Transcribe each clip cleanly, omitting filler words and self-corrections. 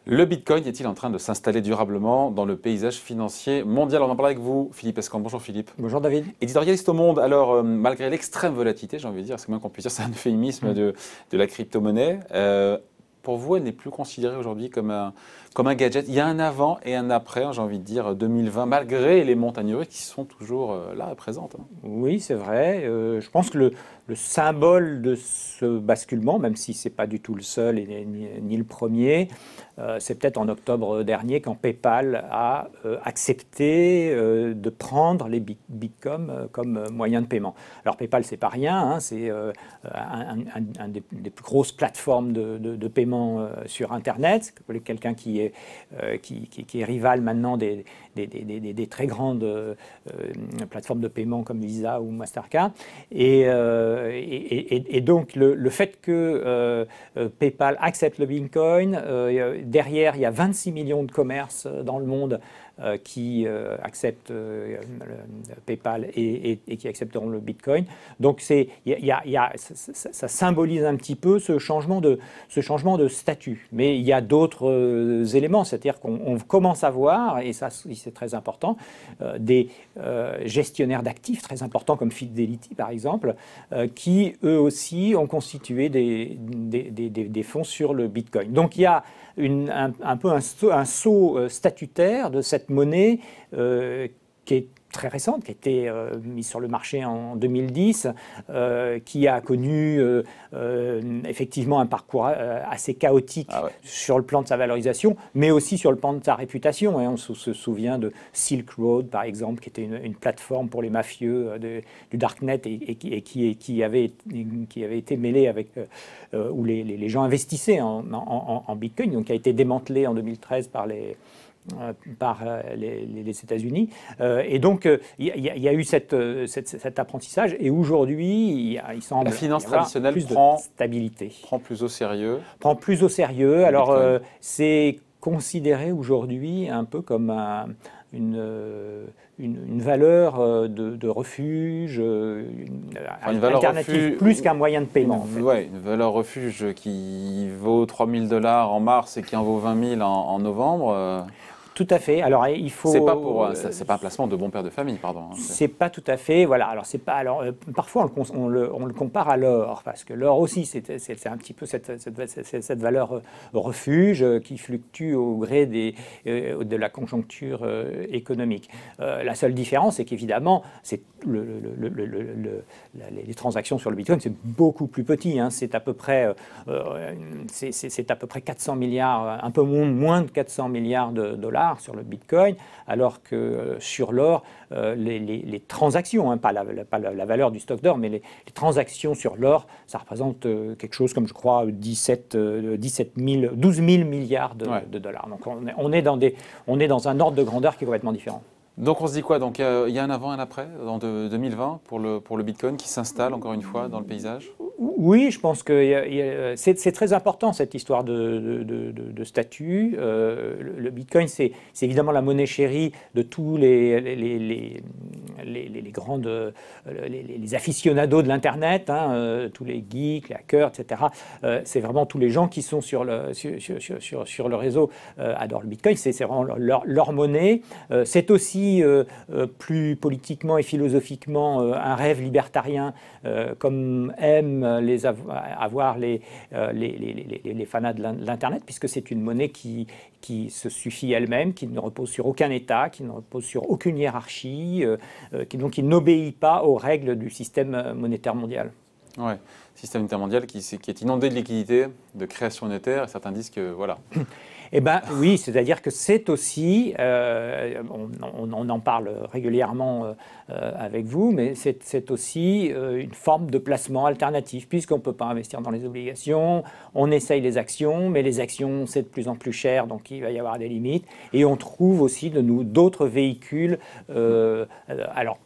Le Bitcoin est-il en train de s'installer durablement dans le paysage financier mondial? On en parle avec vous, Philippe Escamp. Bonjour Philippe. Bonjour David. Éditorialiste au Monde. Alors, malgré l'extrême volatilité, j'ai envie de dire, c'est moins qu'on puisse dire, c'est un euphémisme de la crypto-monnaie. Pour vous, elle n'est plus considérée aujourd'hui comme un gadget. Il y a un avant et un après, j'ai envie de dire, 2020, malgré les montagnes russes qui sont toujours là, présentes. Oui, c'est vrai. Je pense que le symbole de ce basculement, même si ce n'est pas du tout le seul et ni le premier, c'est peut-être en octobre dernier quand PayPal a accepté de prendre les bitcoins comme moyen de paiement. Alors PayPal, c'est pas rien, hein, c'est un des plus grosses plateformes de paiement sur Internet. Quelqu'un qui est rival maintenant des très grandes plateformes de paiement comme Visa ou Mastercard. Et donc le fait que PayPal accepte le Bitcoin, derrière il y a 26 millions de commerces dans le monde qui acceptent PayPal et qui accepteront le Bitcoin. Donc ça symbolise un petit peu ce changement de statut. Mais il y a d'autres éléments, c'est-à-dire qu'on commence à voir, et ça c'est très important, des gestionnaires d'actifs très importants comme Fidelity par exemple, qui eux aussi ont constitué des fonds sur le Bitcoin. Donc il y a un peu un saut statutaire de cette monnaie qui est très récente, qui a été mise sur le marché en 2010, qui a connu effectivement un parcours assez chaotique sur le plan de sa valorisation, mais aussi sur le plan de sa réputation. Et on se souvient de Silk Road, par exemple, qui était une plateforme pour les mafieux du Darknet et qui avait été mêlée avec où les gens investissaient en Bitcoin, donc qui a été démantelé en 2013 par les États-Unis. Et donc, il y a eu cet apprentissage. Et aujourd'hui, il semble la finance traditionnelle plus de stabilité. Prend plus au sérieux. Prend plus au sérieux. Alors, c'est considéré aujourd'hui un peu comme une valeur de refuge, une valeur alternative, refuge, plus qu'un moyen de paiement. En fait. Oui, une valeur refuge qui vaut 3 000 $ en mars et qui en vaut 20 000 en novembre. Tout à fait. Alors il faut. C'est pas un placement de bon père de famille, pardon. C'est pas tout à fait. Voilà. Alors c'est pas. Alors parfois on le compare à l'or parce que l'or aussi c'est un petit peu cette valeur refuge qui fluctue au gré de la conjoncture économique. La seule différence c'est qu'évidemment c'est les transactions sur le Bitcoin c'est beaucoup plus petit. Hein. C'est à peu près 400 milliards, un peu moins de 400 milliards de dollars sur le Bitcoin, alors que sur l'or, les transactions, hein, pas la valeur du stock d'or, mais les transactions sur l'or, ça représente quelque chose comme, je crois, 12 000 milliards de dollars. Donc on est dans un ordre de grandeur qui est complètement différent. Donc on se dit quoi? Donc il y a un avant et un après en 2020 pour le Bitcoin qui s'installe encore une fois dans le paysage? Oui, je pense que c'est très important cette histoire de statut. Le Bitcoin, c'est évidemment la monnaie chérie de tous les aficionados de l'Internet, hein, tous les geeks, les hackers, etc. C'est vraiment tous les gens qui sont sur le réseau adorent le Bitcoin. C'est vraiment leur monnaie. C'est aussi plus politiquement et philosophiquement un rêve libertarien comme aiment avoir les fanats de l'Internet, puisque c'est une monnaie qui se suffit elle-même, qui ne repose sur aucun État, qui ne repose sur aucune hiérarchie, donc qui n'obéit pas aux règles du système monétaire mondial. Ouais, système monétaire mondial qui est inondé de liquidités, de création monétaire, et certains disent que voilà. Eh bien oui, c'est-à-dire que c'est aussi, on en parle régulièrement avec vous, mais c'est aussi une forme de placement alternatif, puisqu'on ne peut pas investir dans les obligations, on essaye les actions, mais les actions c'est de plus en plus cher, donc il va y avoir des limites, et on trouve aussi d'autres véhicules, alors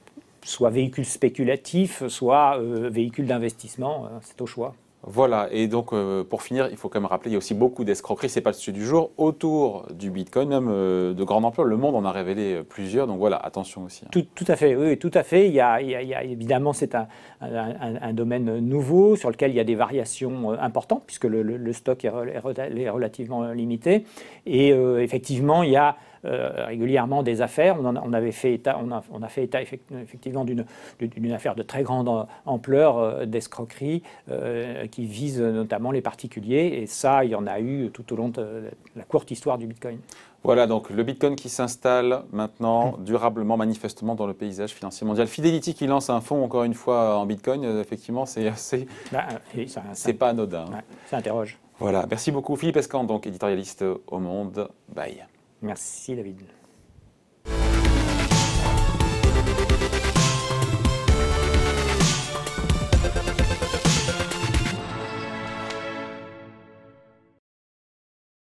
soit véhicules spéculatifs, soit véhicules d'investissement, c'est au choix. Voilà, et donc pour finir, il faut quand même rappeler, il y a aussi beaucoup d'escroqueries, c'est pas le sujet du jour, autour du Bitcoin, même de grande ampleur. Le Monde en a révélé plusieurs, donc voilà, attention aussi. Tout à fait, oui, tout à fait. Évidemment, c'est un domaine nouveau sur lequel il y a des variations importantes, puisque le stock est relativement limité. Et effectivement, il y a régulièrement des affaires. On a fait état effectivement d'une affaire de très grande ampleur d'escroquerie qui vise notamment les particuliers. Et ça, il y en a eu tout au long de la courte histoire du Bitcoin. Voilà, donc le Bitcoin qui s'installe maintenant durablement, manifestement, dans le paysage financier mondial. Fidelity qui lance un fonds, encore une fois, en Bitcoin, effectivement, c'est pas anodin. Ouais, ça interroge. Voilà, merci beaucoup Philippe Escan, donc éditorialiste au Monde. Bye. Merci David.